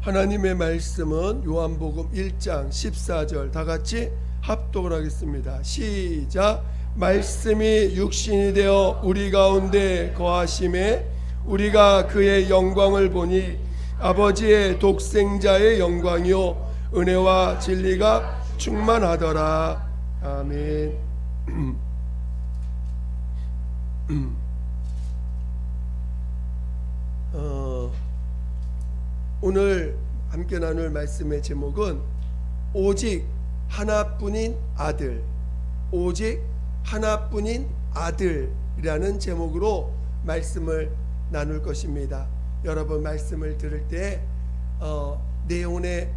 하나님의 말씀은 요한복음 1장 14절 다 같이 합독을 하겠습니다. 시작. 말씀이 육신이 되어 우리 가운데 거하심에 우리가 그의 영광을 보니 아버지의 독생자의 영광이요 은혜와 진리가 충만하더라. 아멘. 오늘 함께 나눌 말씀의 제목은 오직 하나뿐인 아들, 오직 하나뿐인 아들이라는 제목으로 말씀을 나눌 것입니다. 여러분 말씀을 들을 때 내 영혼에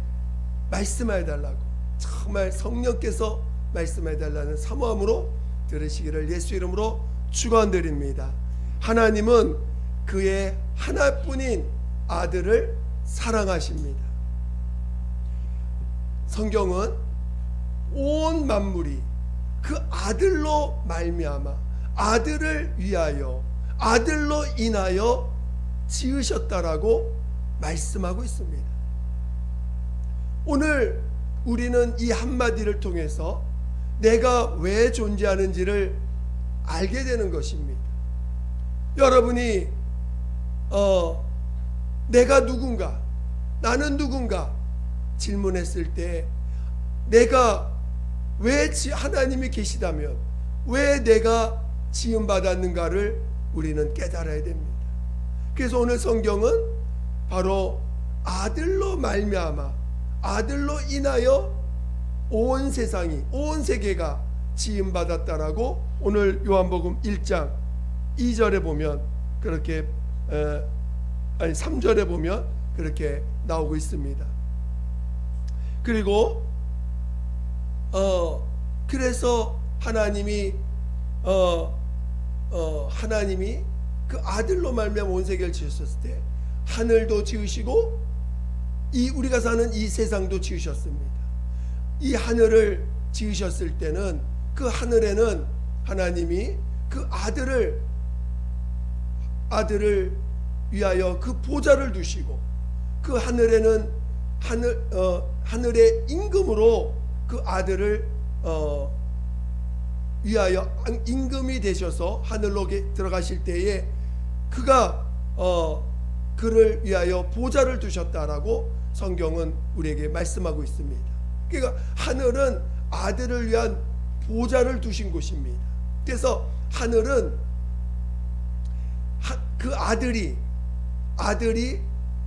말씀해 달라고, 정말 성령께서 말씀해 달라는 사모함으로 들으시기를 예수 이름으로 축원드립니다. 하나님은 그의 하나뿐인 아들을 사랑하십니다. 성경은 온 만물이 그 아들로 말미암아 아들을 위하여 아들로 인하여 지으셨다라고 말씀하고 있습니다. 오늘 우리는 이 한마디를 통해서 내가 왜 존재하는지를 알게 되는 것입니다. 여러분이 내가 누군가, 나는 누군가 질문했을 때 내가 왜 하나님이 계시다면 왜 내가 지음받았는가를 우리는 깨달아야 됩니다. 그래서 오늘 성경은 바로 아들로 말미암아 아들로 인하여 온 세상이, 온 세계가 지음받았다라고 오늘 요한복음 1장 2절에 보면 그렇게 3절에 보면 그렇게 나오고 있습니다. 그리고 그래서 하나님이 그 아들로 말미암아 온 세계를 지으셨을 때 하늘도 지으시고 우리가 사는 이 세상도 지으셨습니다. 이 하늘을 지으셨을 때는 그 하늘에는 하나님이 그 아들을 위하여 그 보좌를 두시고 그 하늘에는 하늘의 임금으로 그 아들을 위하여 임금이 되셔서 하늘로 들어가실 때에 그가 그를 위하여 보좌를 두셨다라고 성경은 우리에게 말씀하고 있습니다. 그러니까 하늘은 아들을 위한 보좌를 두신 곳입니다. 그래서 하늘은 그 아들이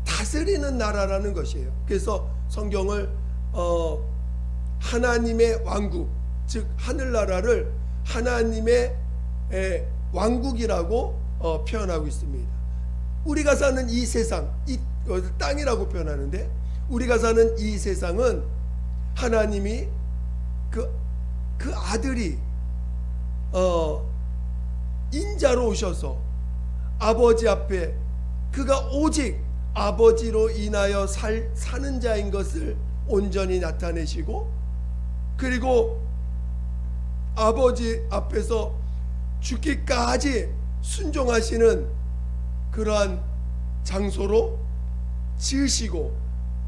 다스리는 나라라는 것이에요. 그래서 성경을 하나님의 왕국, 즉 하늘나라를 하나님의 왕국이라고 표현하고 있습니다. 우리가 사는 이 세상, 이 땅이라고 표현하는데 우리가 사는 이 세상은 하나님이 그 아들이 인자로 오셔서 아버지 앞에 그가 오직 아버지로 인하여 사는 자인 것을 온전히 나타내시고 그리고 아버지 앞에서 죽기까지 순종하시는 그러한 장소로 지으시고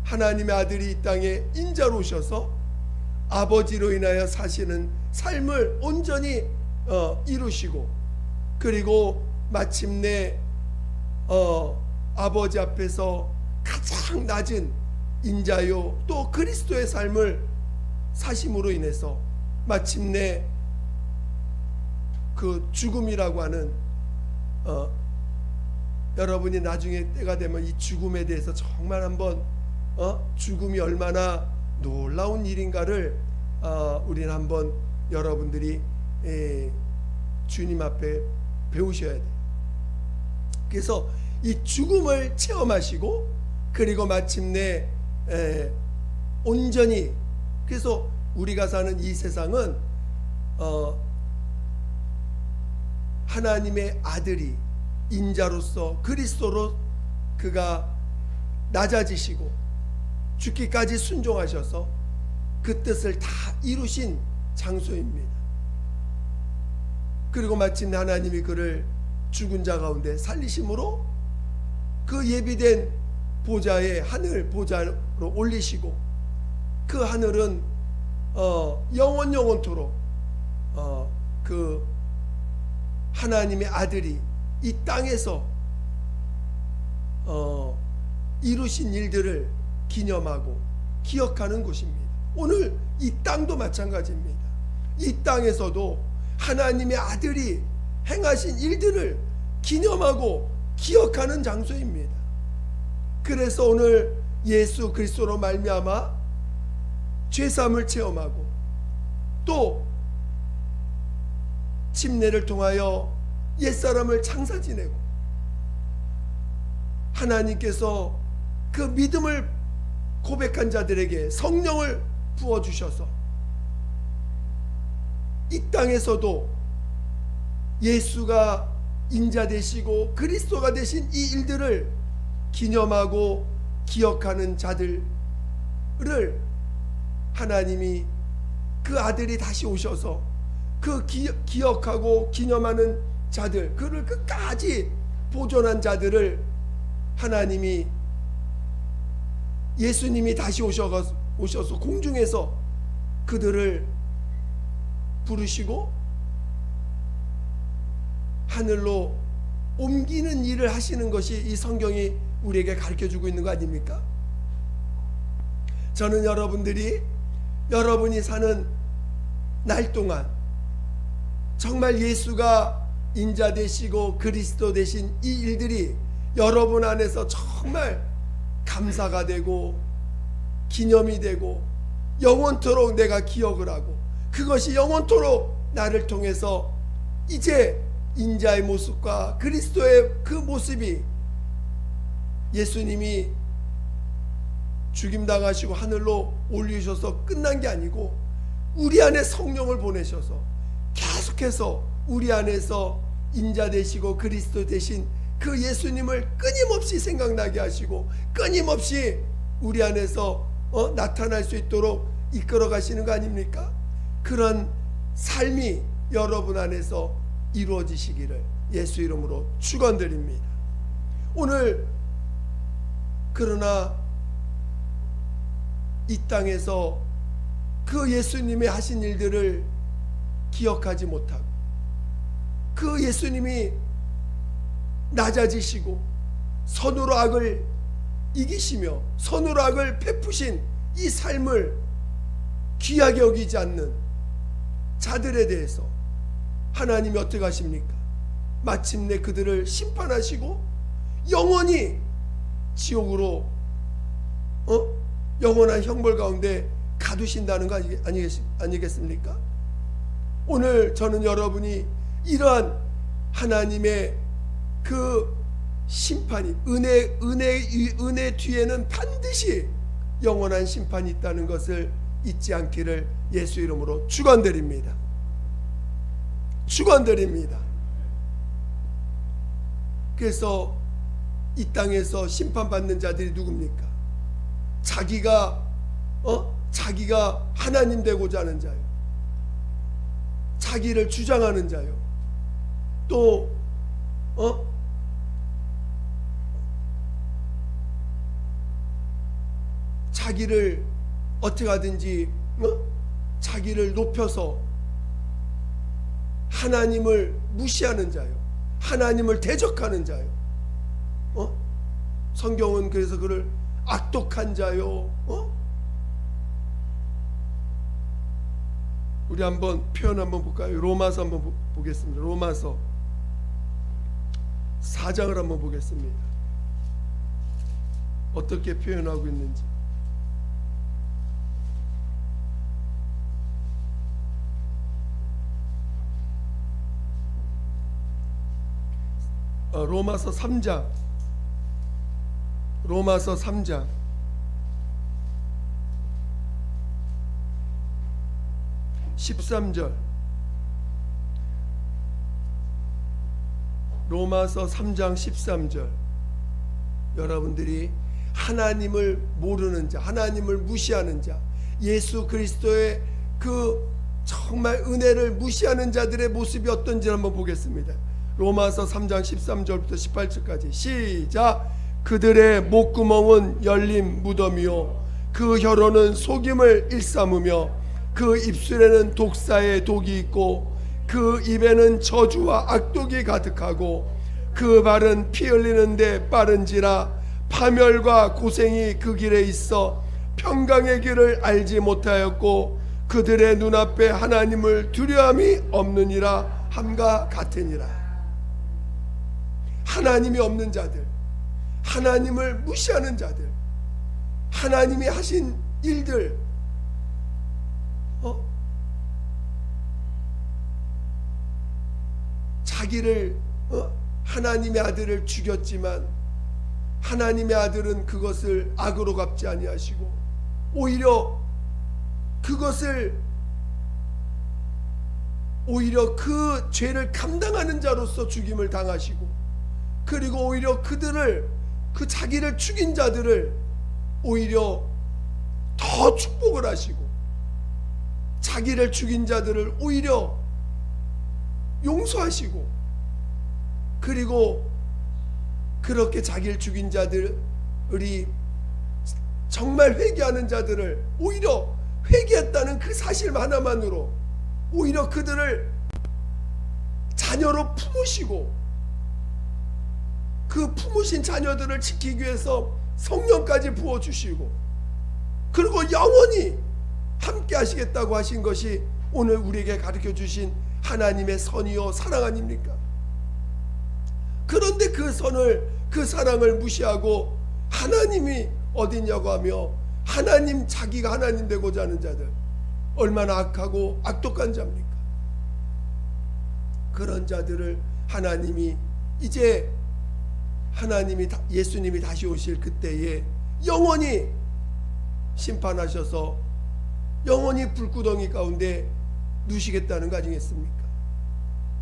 하나님의 아들이 이 땅에 인자로 오셔서 아버지로 인하여 사시는 삶을 온전히 이루시고 그리고 마침내 아버지 앞에서 가장 낮은 인자요 또 그리스도의 삶을 사심으로 인해서 마침내 그 죽음이라고 하는 여러분이 나중에 때가 되면 이 죽음에 대해서 정말 한번 죽음이 얼마나 놀라운 일인가를 우리는 한번 여러분들이 주님 앞에 배우셔야 돼요. 그래서 이 죽음을 체험하시고 그리고 마침내 온전히 그래서 우리가 사는 이 세상은 하나님의 아들이 인자로서 그리스도로 그가 낮아지시고 죽기까지 순종하셔서 그 뜻을 다 이루신 장소입니다. 그리고 마침내 하나님이 그를 죽은 자 가운데 살리심으로 그 예비된 보좌에 하늘 보좌로 올리시고 그 하늘은 영원토록 그 하나님의 아들이 이 땅에서 이루신 일들을 기념하고 기억하는 곳입니다. 오늘 이 땅도 마찬가지입니다. 이 땅에서도 하나님의 아들이 행하신 일들을 기념하고 기억하는 장소입니다. 그래서 오늘 예수 그리스도로 말미암아 죄사함을 체험하고 또 침례를 통하여 옛사람을 창사 지내고 하나님께서 그 믿음을 고백한 자들에게 성령을 부어주셔서 이 땅에서도 예수가 인자 되시고 그리스도가 되신 이 일들을 기념하고 기억하는 자들을 하나님이 그 아들이 다시 오셔서 그 기억하고 기념하는 자들, 그를 끝까지 보존한 자들을 하나님이 예수님이 다시 오셔서 공중에서 그들을 부르시고 하늘로 옮기는 일을 하시는 것이 이 성경이 우리에게 가르쳐주고 있는 거 아닙니까? 저는 여러분이 사는 날 동안 정말 예수가 인자 되시고 그리스도 되신 이 일들이 여러분 안에서 정말 감사가 되고 기념이 되고 영원토록 내가 기억을 하고 그것이 영원토록 나를 통해서 이제 인자의 모습과 그리스도의 그 모습이 예수님이 죽임당하시고 하늘로 올리셔서 끝난 게 아니고 우리 안에 성령을 보내셔서 계속해서 우리 안에서 인자 되시고 그리스도 되신 그 예수님을 끊임없이 생각나게 하시고 끊임없이 우리 안에서 나타날 수 있도록 이끌어 가시는 거 아닙니까? 그런 삶이 여러분 안에서 이루어지시기를 예수 이름으로 축원드립니다. 오늘 그러나 이 땅에서 그 예수님이 하신 일들을 기억하지 못하고 그 예수님이 낮아지시고 선으로 악을 이기시며 선으로 악을 베푸신 이 삶을 귀하게 여기지 않는 자들에 대해서 하나님이 어떻게 하십니까? 마침내 그들을 심판하시고 영원히 지옥으로 영원한 형벌 가운데 가두신다는 거 아니겠습니까? 오늘 저는 여러분이 이러한 하나님의 그 심판이 은혜 뒤에는 반드시 영원한 심판이 있다는 것을 잊지 않기를 예수 이름으로 축원드립니다. 축원드립니다. 그래서 이 땅에서 심판받는 자들이 누굽니까? 자기가 하나님 되고자 하는 자요, 자기를 주장하는 자요, 또 자기를 어떻게 하든지 자기를 높여서 하나님을 무시하는 자요, 하나님을 대적하는 자요. 성경은 그래서 그를 악독한 자요. 우리 한번 표현 한번 볼까요? 로마서 한번 보겠습니다. 로마서 4장을 한번 보겠습니다. 어떻게 표현하고 있는지. 로마서 3장 13절, 로마서 3장 13절. 여러분들이 하나님을 모르는 자, 하나님을 무시하는 자, 예수 그리스도의 그 정말 은혜를 무시하는 자들의 모습이 어떤지 한번 보겠습니다. 로마서 3장 13절부터 18절까지 시작. 그들의 목구멍은 열린 무덤이요 그 혀로는 속임을 일삼으며 그 입술에는 독사의 독이 있고 그 입에는 저주와 악독이 가득하고 그 발은 피 흘리는데 빠른지라 파멸과 고생이 그 길에 있어 평강의 길을 알지 못하였고 그들의 눈앞에 하나님을 두려움이 없느니라 함과 같으니라. 하나님이 없는 자들, 하나님을 무시하는 자들, 하나님이 하신 일들, 자기를 하나님의 아들을 죽였지만 하나님의 아들은 그것을 악으로 갚지 아니하시고 오히려 그 죄를 감당하는 자로서 죽임을 당하시고 그리고 오히려 그 자기를 죽인 자들을 오히려 더 축복을 하시고 자기를 죽인 자들을 오히려 용서하시고 그리고 그렇게 자기를 죽인 자들이 정말 회개하는 자들을 오히려 회개했다는 그 사실 하나만으로 오히려 그들을 자녀로 품으시고 그 품으신 자녀들을 지키기 위해서 성령까지 부어주시고 그리고 영원히 함께 하시겠다고 하신 것이 오늘 우리에게 가르쳐 주신 하나님의 선이요 사랑 아닙니까? 그런데 그 선을 그 사랑을 무시하고 하나님이 어디냐고 하며 자기가 하나님 되고자 하는 자들 얼마나 악하고 악독한 자입니까? 그런 자들을 하나님이 이제 예수님이 다시 오실 그때에 영원히 심판하셔서 영원히 불구덩이 가운데 누시겠다는 거 아니겠습니까?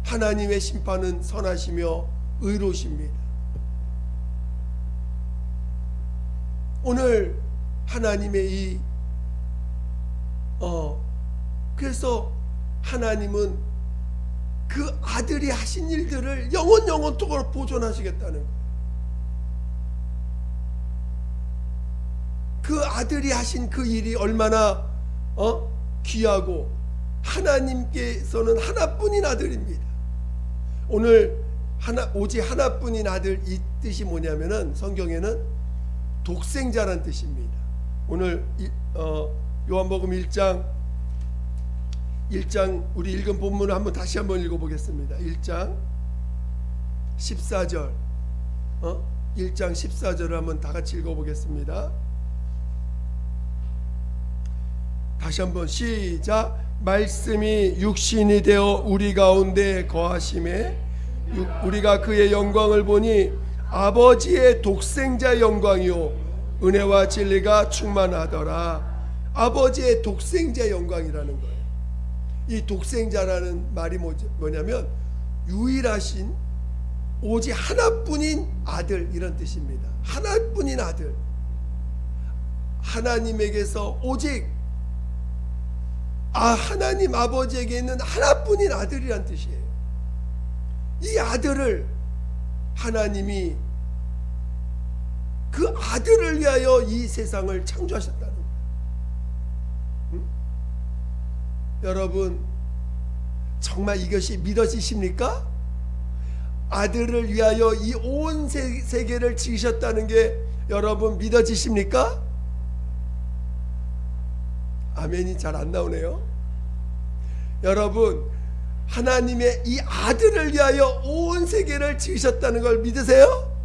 하나님의 심판은 선하시며 의로우십니다. 오늘 하나님의 그래서 하나님은 그 아들이 하신 일들을 영원토록 보존하시겠다는 거예요. 그 아들이 하신 그 일이 얼마나 귀하고 하나님께서는 하나뿐인 아들입니다. 오늘 오직 하나뿐인 아들 이 뜻이 뭐냐면은 성경에는 독생자란 뜻입니다. 오늘 요한복음 1장 우리 읽은 본문을 다시 한번 읽어보겠습니다. 1장 14절 1장 14절을 한번 다 같이 읽어보겠습니다. 다시 한번 시작. 말씀이 육신이 되어 우리 가운데 거하심에 우리가 그의 영광을 보니 아버지의 독생자 영광이요 은혜와 진리가 충만하더라. 아버지의 독생자 영광이라는 거예요. 이 독생자라는 말이 뭐냐면 유일하신 오직 하나뿐인 아들 이런 뜻입니다. 하나뿐인 아들. 하나님에게서 오직 하나님 아버지에게 있는 하나뿐인 아들이란 뜻이에요. 이 아들을 하나님이 그 아들을 위하여 이 세상을 창조하셨다는 거예요. 여러분 정말 이것이 믿어지십니까? 아들을 위하여 이 온 세계를 지으셨다는 게 여러분 믿어지십니까? 아멘이 잘 안 나오네요. 여러분 하나님의 이 아들을 위하여 온 세계를 지으셨다는 걸 믿으세요?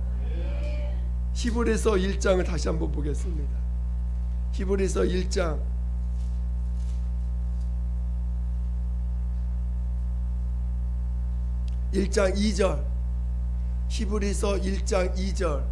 히브리서 1장을 다시 한번 보겠습니다. 히브리서 1장 2절 히브리서 1장 2절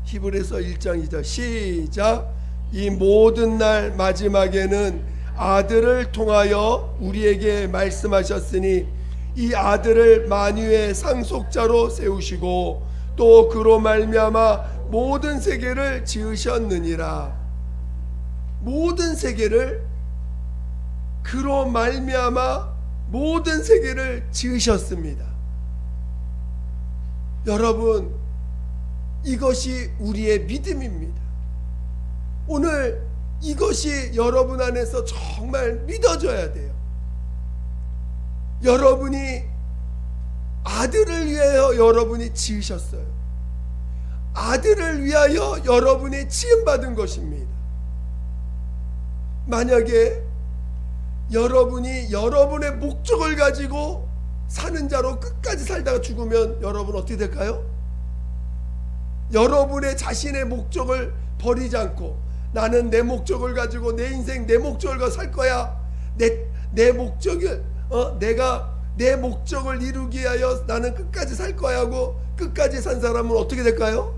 히브리서 1장 2절 시작. 이 모든 날 마지막에는 아들을 통하여 우리에게 말씀하셨으니 이 아들을 만유의 상속자로 세우시고 또 그로 말미암아 모든 세계를 지으셨느니라. 모든 세계를 그로 말미암아 모든 세계를 지으셨습니다. 여러분, 이것이 우리의 믿음입니다. 오늘 이것이 여러분 안에서 정말 믿어져야 돼요. 여러분이 아들을 위하여 여러분이 지으셨어요. 아들을 위하여 여러분이 지음받은 것입니다. 만약에 여러분이 여러분의 목적을 가지고 사는 자로 끝까지 살다가 죽으면 여러분 어떻게 될까요? 여러분의 자신의 목적을 버리지 않고 나는 내 목적을 가지고 내 인생 내 목적을 가지고 살 거야. 내 목적을 내가 내 목적을 이루기 위하여 나는 끝까지 살 거야 하고 끝까지 산 사람은 어떻게 될까요?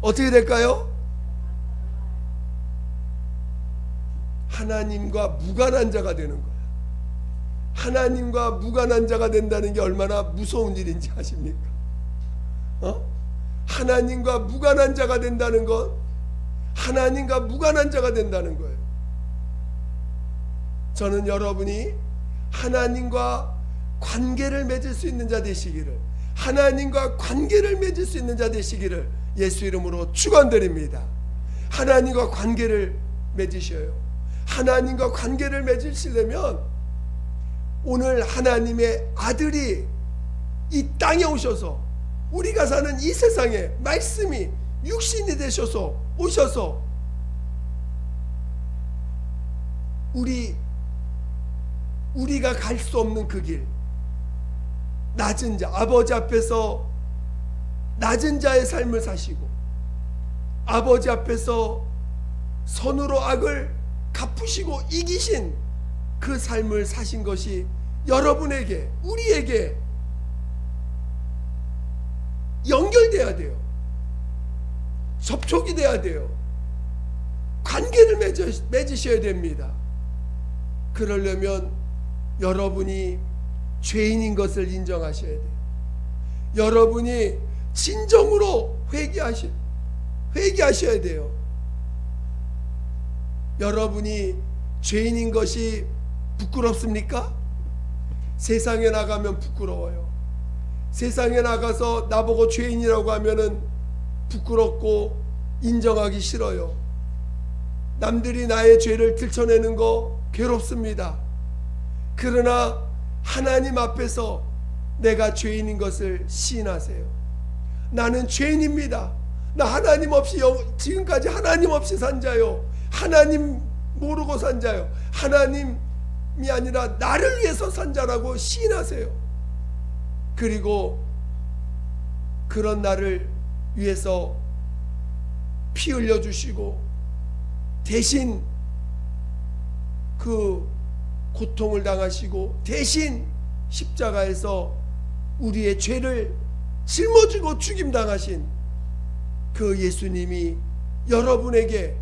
어떻게 될까요? 하나님과 무관한 자가 되는 거예요. 하나님과 무관한 자가 된다는 게 얼마나 무서운 일인지 아십니까? 하나님과 무관한 자가 된다는 건 하나님과 무관한 자가 된다는 거예요. 저는 여러분이 하나님과 관계를 맺을 수 있는 자 되시기를, 하나님과 관계를 맺을 수 있는 자 되시기를 예수 이름으로 축원드립니다. 하나님과 관계를 맺으셔요. 하나님과 관계를 맺으시려면 오늘 하나님의 아들이 이 땅에 오셔서 우리가 사는 이 세상에 말씀이 육신이 되셔서 오셔서 우리가 갈 수 없는 그 길, 낮은 자, 아버지 앞에서 낮은 자의 삶을 사시고 아버지 앞에서 선으로 악을 갚으시고 이기신 그 삶을 사신 것이 여러분에게, 우리에게 연결돼야 돼요. 접촉이 돼야 돼요. 관계를 맺으셔야 됩니다. 그러려면 여러분이 죄인인 것을 인정하셔야 돼요. 여러분이 진정으로 회개하셔야 돼요. 여러분이 죄인인 것이 부끄럽습니까? 세상에 나가면 부끄러워요. 세상에 나가서 나보고 죄인이라고 하면은 부끄럽고 인정하기 싫어요. 남들이 나의 죄를 들춰내는 거 괴롭습니다. 그러나 하나님 앞에서 내가 죄인인 것을 시인하세요. 나는 죄인입니다. 나 하나님 없이 지금까지 하나님 없이 산 자요. 하나님 모르고 산 자요. 하나님이 아니라 나를 위해서 산 자라고 시인하세요. 그리고 그런 나를 위해서 피 흘려주시고 대신 그 고통을 당하시고 대신 십자가에서 우리의 죄를 짊어지고 죽임당하신 그 예수님이 여러분에게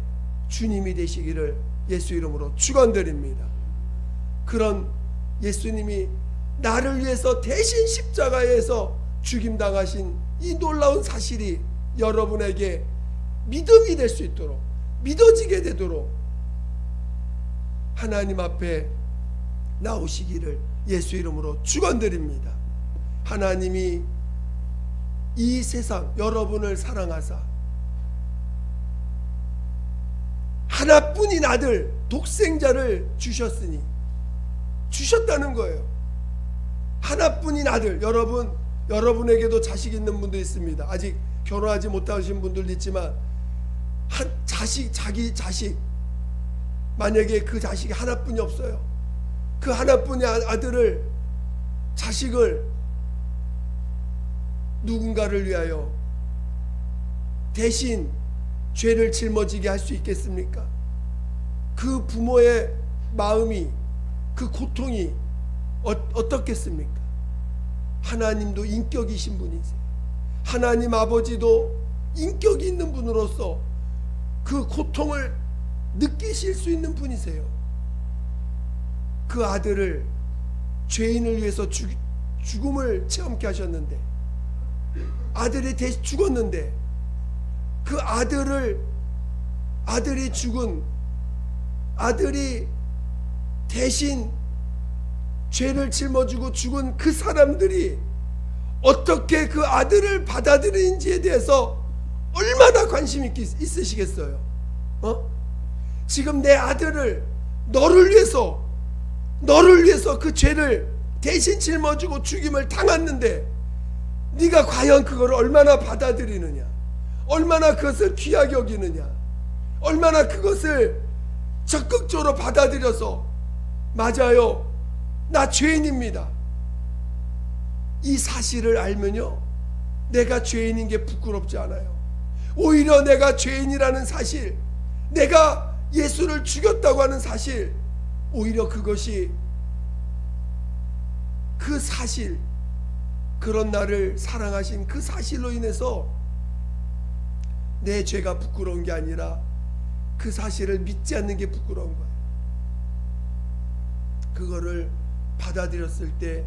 주님이 되시기를 예수 이름으로 축원드립니다. 그런 예수님이 나를 위해서 대신 십자가에서 죽임당하신 이 놀라운 사실이 여러분에게 믿음이 될 수 있도록, 믿어지게 되도록 하나님 앞에 나오시기를 예수 이름으로 축원드립니다. 하나님이 이 세상 여러분을 사랑하사 하나뿐인 아들 독생자를 주셨다는 거예요. 하나뿐인 아들. 여러분에게도 자식 있는 분도 있습니다. 아직 결혼하지 못하신 분들도 있지만 자기 자식, 만약에 그 자식이 하나뿐이 없어요. 그 하나뿐인 자식을 누군가를 위하여 대신 죄를 짊어지게 할 수 있겠습니까? 그 부모의 마음이, 그 고통이 어떻겠습니까? 하나님도 인격이신 분이세요. 하나님 아버지도 인격이 있는 분으로서 그 고통을 느끼실 수 있는 분이세요. 그 아들을 죄인을 위해서 죽음을 체험케 하셨는데, 아들이 대신 죽었는데 그 아들이 대신 죄를 짊어지고 죽은 그 사람들이 어떻게 그 아들을 받아들이는지에 대해서 얼마나 관심 있으시겠어요? 지금 내 아들을 너를 위해서 그 죄를 대신 짊어지고 죽임을 당했는데 네가 과연 그걸 얼마나 받아들이느냐, 얼마나 그것을 귀하게 여기느냐, 얼마나 그것을 적극적으로 받아들여서 맞아요, 나 죄인입니다, 이 사실을 알면요 내가 죄인인 게 부끄럽지 않아요. 오히려 내가 죄인이라는 사실, 내가 예수를 죽였다고 하는 사실, 오히려 그것이 그 사실, 그런 나를 사랑하신 그 사실로 인해서 내 죄가 부끄러운 게 아니라 그 사실을 믿지 않는 게 부끄러운 거예요. 그거를 받아들였을 때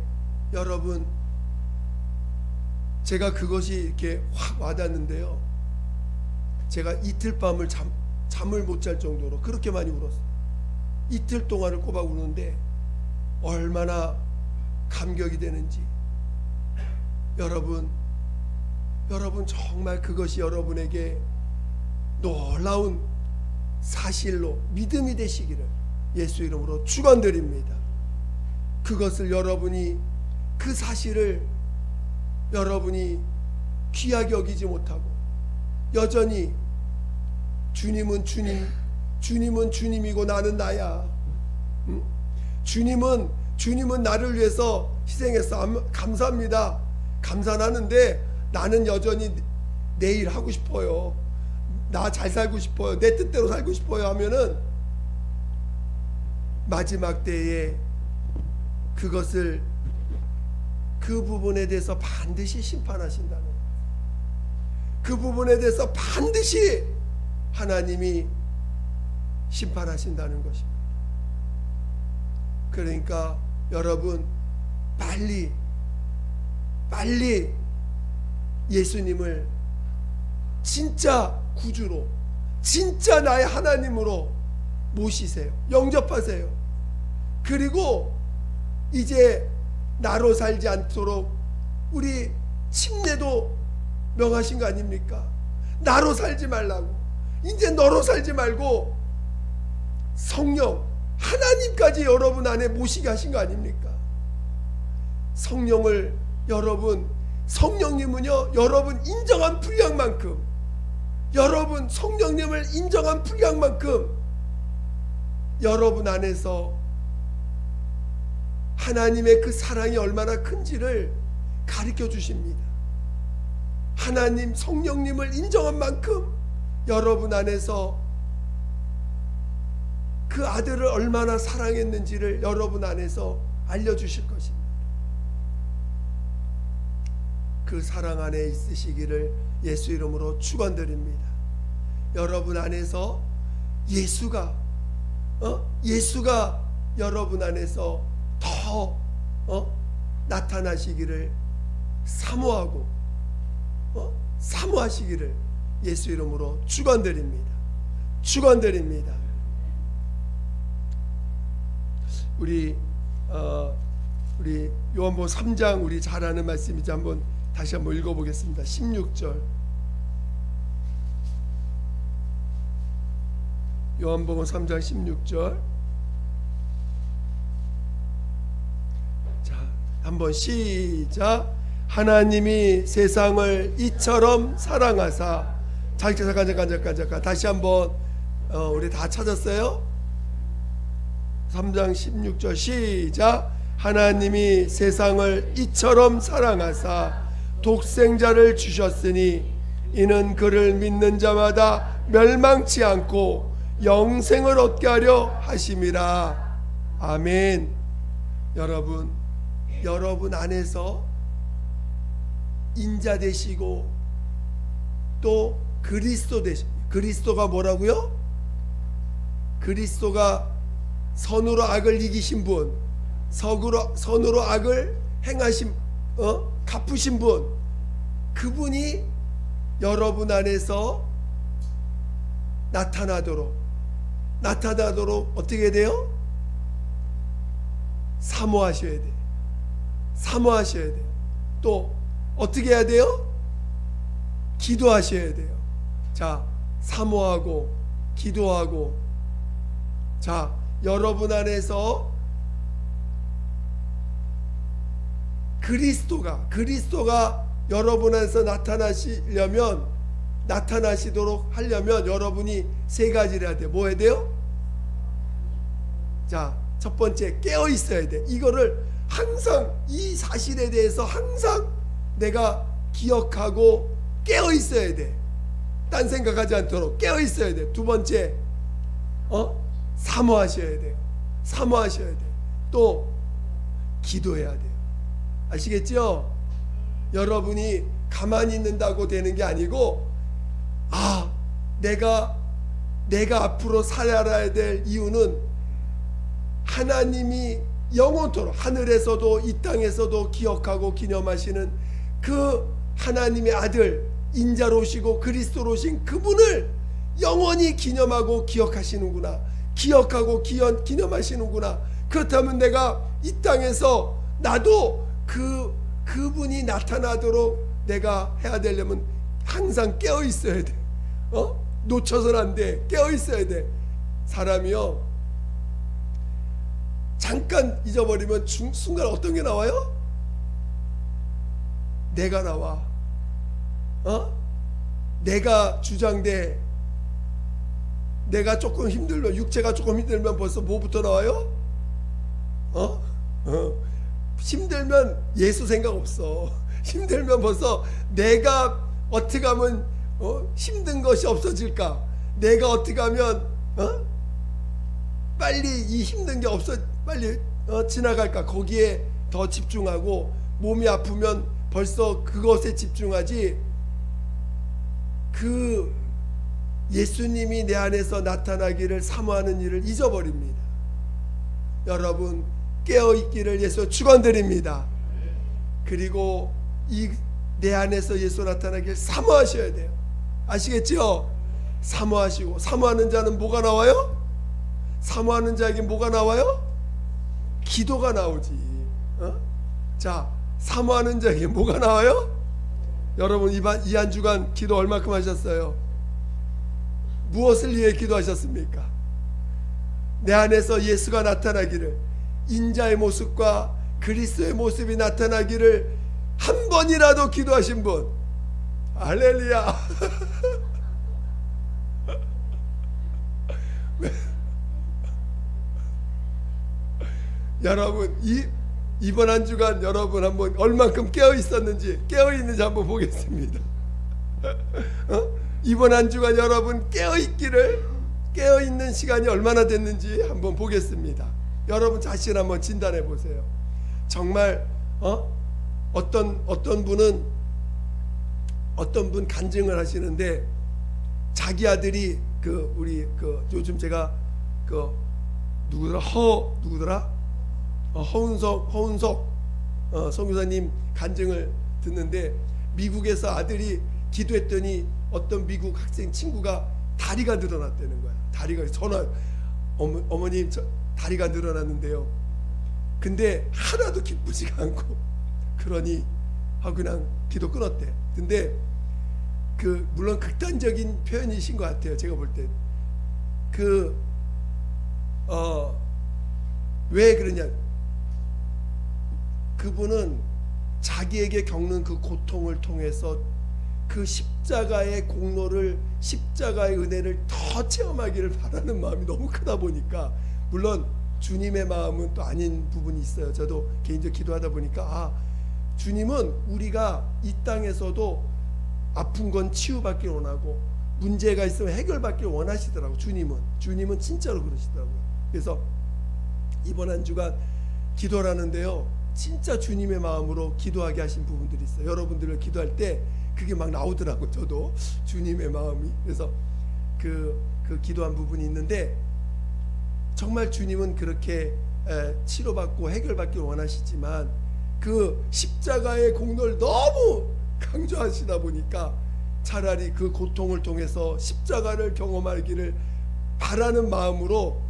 여러분, 제가 그것이 이렇게 확 와닿는데요, 제가 이틀 밤을 잠을 못 잘 정도로 그렇게 많이 울었어요. 이틀 동안을 꼬박 우는데 얼마나 감격이 되는지. 여러분 정말 그것이 여러분에게 놀라운 사실로 믿음이 되시기를 예수 이름으로 축원드립니다. 그것을 여러분이, 그 사실을 여러분이 귀하게 여기지 못하고 여전히 주님은 주님이고 나는 나야, 주님은 나를 위해서 희생했어, 감사합니다, 감사하는데 나는 여전히 내 일 하고 싶어요, 나 잘 살고 싶어요, 내 뜻대로 살고 싶어요 하면은 마지막 때에 그것을, 그 부분에 대해서 반드시 심판하신다는, 그 부분에 대해서 반드시 하나님이 심판하신다는 것입니다. 그러니까 여러분, 빨리 예수님을 진짜 구주로, 진짜 나의 하나님으로 모시세요. 영접하세요. 그리고 이제 나로 살지 않도록 우리 침례도 명하신 거 아닙니까? 나로 살지 말라고. 이제 너로 살지 말고 성령, 하나님까지 여러분 안에 모시게 하신 거 아닙니까? 성령을 여러분, 성령님은요 여러분 인정한 분량만큼, 여러분 성령님을 인정한 분량만큼 여러분 안에서 하나님의 그 사랑이 얼마나 큰지를 가르쳐 주십니다. 하나님 성령님을 인정한 만큼 여러분 안에서 그 아들을 얼마나 사랑했는지를 여러분 안에서 알려주실 것입니다. 그 사랑 안에 있으시기를 예수 이름으로 축원드립니다. 여러분 안에서 예수가 여러분 안에서 더 나타나시기를 사모하고 사모하시기를 예수 이름으로 축원드립니다. 축원드립니다. 우리 요한복음 3장 우리 잘 아는 말씀이지 한번 다시 한번 읽어보겠습니다. 16절. 요한복음 3장 16절. 자, 한번 시작. 하나님이 세상을 이처럼 사랑하사. 잠깐 다시 한번 우리 다 찾았어요? 3장 16절 시작. 하나님이 세상을 이처럼 사랑하사 독생자를 주셨으니 이는 그를 믿는 자마다 멸망치 않고 영생을 얻게 하려 하심이라. 아멘. 여러분 안에서 인자 되시고 또 그리스도 되시고, 그리스도가 뭐라고요? 그리스도가 선으로 악을 이기신 분, 선으로 악을 행하신 갚으신 분, 그분이 여러분 안에서 나타나도록 어떻게 돼요? 사모하셔야 돼. 또 어떻게 해야 돼요? 기도하셔야 돼요. 자, 사모하고 기도하고. 자, 여러분 안에서 그리스도가 여러분 안에서 나타나시도록 하려면 여러분이 세 가지를 해야 돼요. 뭐 해야 돼요? 자, 첫 번째, 깨어 있어야 돼. 이거를 항상, 이 사실에 대해서 항상 내가 기억하고 깨어 있어야 돼. 딴 생각하지 않도록 깨어 있어야 돼. 두 번째, 사모하셔야 돼요. 사모하셔야 돼. 또 기도해야 돼요. 아시겠죠? 여러분이 가만히 있는다고 되는 게 아니고, 내가 앞으로 살아야 될 이유는 하나님이 영원토록 하늘에서도 이 땅에서도 기억하고 기념하시는 그 하나님의 아들, 인자로 오시고 그리스도로 오신 그분을 영원히 기념하고 기억하시는구나. 기억하고 기념하시는구나. 그렇다면 내가 이 땅에서 나도 그분이 나타나도록 내가 해야 되려면 항상 깨어 있어야 돼. 놓쳐서는 안 돼. 깨어 있어야 돼. 사람이요, 잠깐 잊어버리면 순간 어떤 게 나와요? 내가 나와. 내가 주장돼. 내가 조금 힘들면, 육체가 조금 힘들면 벌써 뭐부터 나와요? 힘들면 예수 생각 없어. 힘들면 벌써 내가 어떻게 하면 힘든 것이 없어질까? 내가 어떻게 하면 빨리 이 힘든 게 빨리 지나갈까? 거기에 더 집중하고, 몸이 아프면 벌써 그것에 집중하지, 그 예수님이 내 안에서 나타나기를 사모하는 일을 잊어버립니다. 여러분, 깨어있기를 예수 축원드립니다. 그리고 내 안에서 예수 나타나기를 사모하셔야 돼요. 아시겠죠? 사모하시고. 사모하는 자는 뭐가 나와요? 사모하는 자에게 뭐가 나와요? 기도가 나오지. 자, 사모하는 자에게 뭐가 나와요? 여러분, 이 한 주간 기도 얼마큼 하셨어요? 무엇을 위해 기도하셨습니까? 내 안에서 예수가 나타나기를, 인자의 모습과 그리스도의 모습이 나타나기를 한 번이라도 기도하신 분, 할렐루야. 여러분, 이번 한 주간 여러분 한번 얼만큼 깨어 있었는지, 깨어 있는지 한번 보겠습니다. 이번 한 주간 여러분 깨어 있는 시간이 얼마나 됐는지 한번 보겠습니다. 여러분 자신 한번 진단해 보세요. 정말 어떤 분 간증을 하시는데, 자기 아들이 요즘 제가 누구더라? 허운석 선교사님 간증을 듣는데, 미국에서 아들이 기도했더니 어떤 미국 학생 친구가 다리가 늘어났다는 거야. 다리가 어머님 다리가 늘어났는데요. 근데 하나도 기쁘지가 않고, 그러니 그냥 기도 끊었대. 근데 물론 극단적인 표현이신 것 같아요. 제가 볼 때 왜 그러냐, 그분은 자기에게 겪는 그 고통을 통해서 그 십자가의 공로를, 십자가의 은혜를 더 체험하기를 바라는 마음이 너무 크다 보니까, 물론 주님의 마음은 또 아닌 부분이 있어요. 저도 개인적으로 기도하다 보니까 주님은 우리가 이 땅에서도 아픈 건 치유받길 원하고, 문제가 있으면 해결받길 원하시더라고. 주님은 진짜로 그러시더라고요. 그래서 이번 한 주간 기도를 하는데요, 진짜 주님의 마음으로 기도하게 하신 부분들이 있어요. 여러분들을 기도할 때 그게 막 나오더라고요. 저도 주님의 마음이. 그래서 그 기도한 부분이 있는데, 정말 주님은 그렇게 치료받고 해결받길 원하시지만, 그 십자가의 공로를 너무 강조하시다 보니까 차라리 그 고통을 통해서 십자가를 경험하기를 바라는 마음으로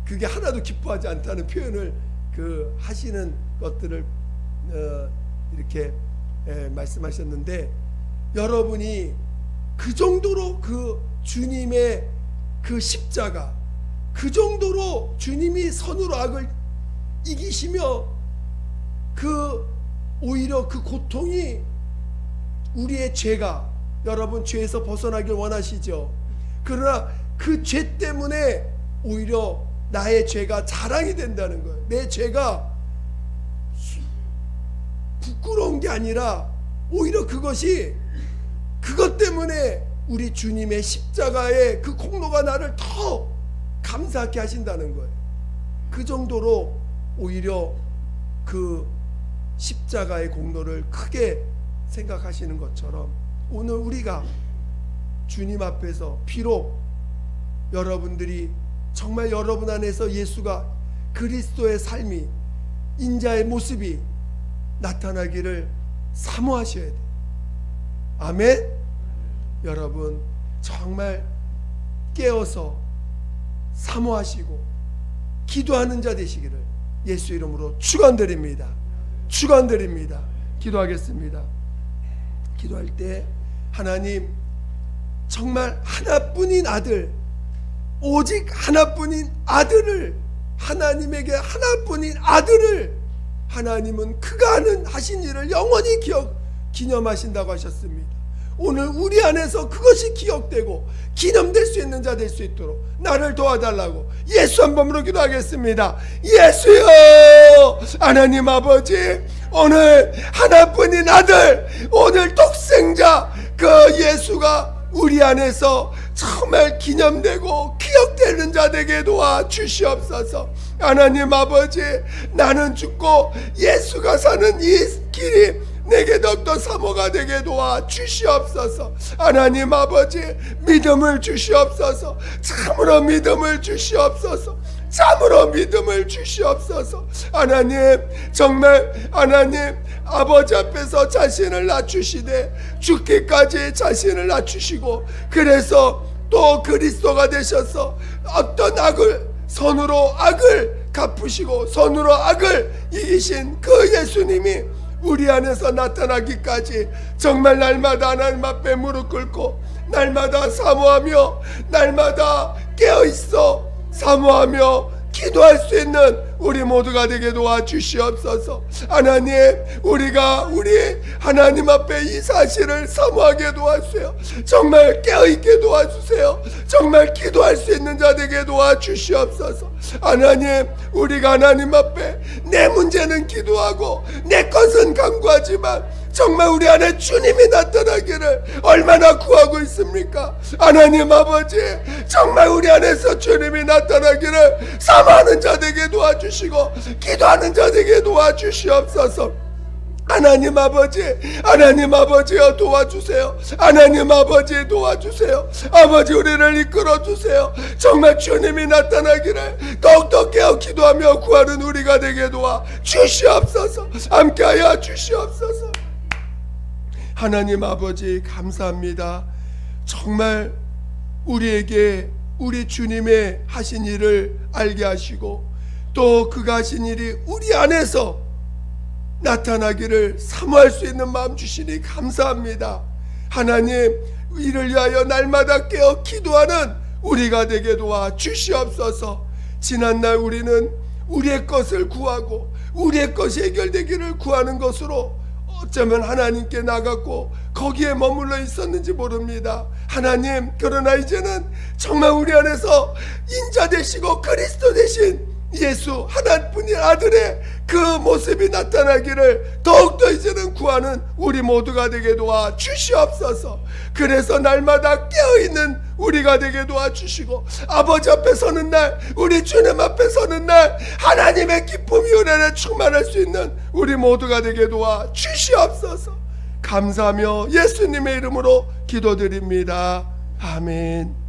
그게 하나도 기뻐하지 않다는 표현을 하시는 것들을 이렇게 말씀하셨는데, 여러분이 그 정도로 그 주님의 그 십자가, 그 정도로 주님이 선으로 악을 이기시며 오히려 그 고통이 우리의 죄가, 여러분 죄에서 벗어나길 원하시죠? 그러나 그 죄 때문에 오히려 나의 죄가 자랑이 된다는 거예요. 내 죄가 부끄러운 게 아니라 오히려 그것 때문에 우리 주님의 십자가의 그 공로가 나를 더 감사하게 하신다는 거예요. 그 정도로 오히려 그 십자가의 공로를 크게 생각하시는 것처럼, 오늘 우리가 주님 앞에서 비록 여러분들이 정말 여러분 안에서 예수가 그리스도의 삶이, 인자의 모습이 나타나기를 사모하셔야 돼요. 아멘. 여러분 정말 깨어서 사모하시고 기도하는 자 되시기를 예수 이름으로 축원드립니다. 축원드립니다. 기도하겠습니다. 기도할 때 하나님, 정말 하나뿐인 아들, 오직 하나뿐인 아들을, 하나님에게 하나뿐인 아들을 하나님은 그가 하신 일을 영원히 기념하신다고 하셨습니다. 오늘 우리 안에서 그것이 기억되고 기념될 수 있는 자 될 수 있도록 나를 도와달라고 예수 한 번으로 기도하겠습니다. 예수여, 하나님 아버지, 오늘 하나뿐인 아들, 오늘 독생자 그 예수가 우리 안에서 정말 기념되고 기억되는 자 되게 도와 주시옵소서. 하나님 아버지, 나는 죽고 예수가 사는 이 길이 내게 더욱더 사모가 되게 도와 주시옵소서. 하나님 아버지, 믿음을 주시옵소서. 참으로 믿음을 주시옵소서. 참으로 믿음을 주시옵소서. 하나님, 정말 하나님 아버지 앞에서 자신을 낮추시되 죽기까지 자신을 낮추시고, 그래서 또 그리스도가 되셔서 어떤 선으로 악을 갚으시고 선으로 악을 이기신 그 예수님이 우리 안에서 나타나기까지 정말 날마다 하나님 앞에 무릎 꿇고 날마다 사모하며 날마다 깨어있어 사모하며 기도할 수 있는 우리 모두가 되게 도와주시옵소서. 하나님, 우리가 하나님 앞에 이 사실을 사모하게 도와주세요. 정말 깨어있게 도와주세요. 정말 기도할 수 있는 자 되게 도와주시옵소서. 하나님, 우리가 하나님 앞에 내 문제는 기도하고 내 것은 간구하지만 정말 우리 안에 주님이 나타나기를 얼마나 구하고 있습니까? 하나님 아버지, 정말 우리 안에서 주님이 나타나기를 사모하는 자 되게 도와주시고 기도하는 자 되게 도와주시옵소서. 하나님 아버지여 도와주세요. 하나님 아버지 도와주세요. 아버지, 우리를 이끌어주세요. 정말 주님이 나타나기를 더욱더 깨어 기도하며 구하는 우리가 되게 도와주시옵소서. 함께하여 주시옵소서. 하나님 아버지, 감사합니다. 정말 우리에게 우리 주님의 하신 일을 알게 하시고 또 그가 하신 일이 우리 안에서 나타나기를 사모할 수 있는 마음 주시니 감사합니다. 하나님, 이를 위하여 날마다 깨어 기도하는 우리가 되게 도와 주시옵소서. 지난날 우리는 우리의 것을 구하고 우리의 것이 해결되기를 구하는 것으로 어쩌면 하나님께 나갔고 거기에 머물러 있었는지 모릅니다. 하나님, 그러나 이제는 정말 우리 안에서 인자 되시고 그리스도 되신 예수 하나뿐인 아들의 그 모습이 나타나기를 더욱더 이제는 구하는 우리 모두가 되게 도와 주시옵소서. 그래서 날마다 깨어있는 우리가 되게 도와주시고 아버지 앞에 서는 날, 우리 주님 앞에 서는 날 하나님의 기쁨이 우리 안에 충만할 수 있는 우리 모두가 되게 도와 주시옵소서. 감사하며 예수님의 이름으로 기도드립니다. 아멘.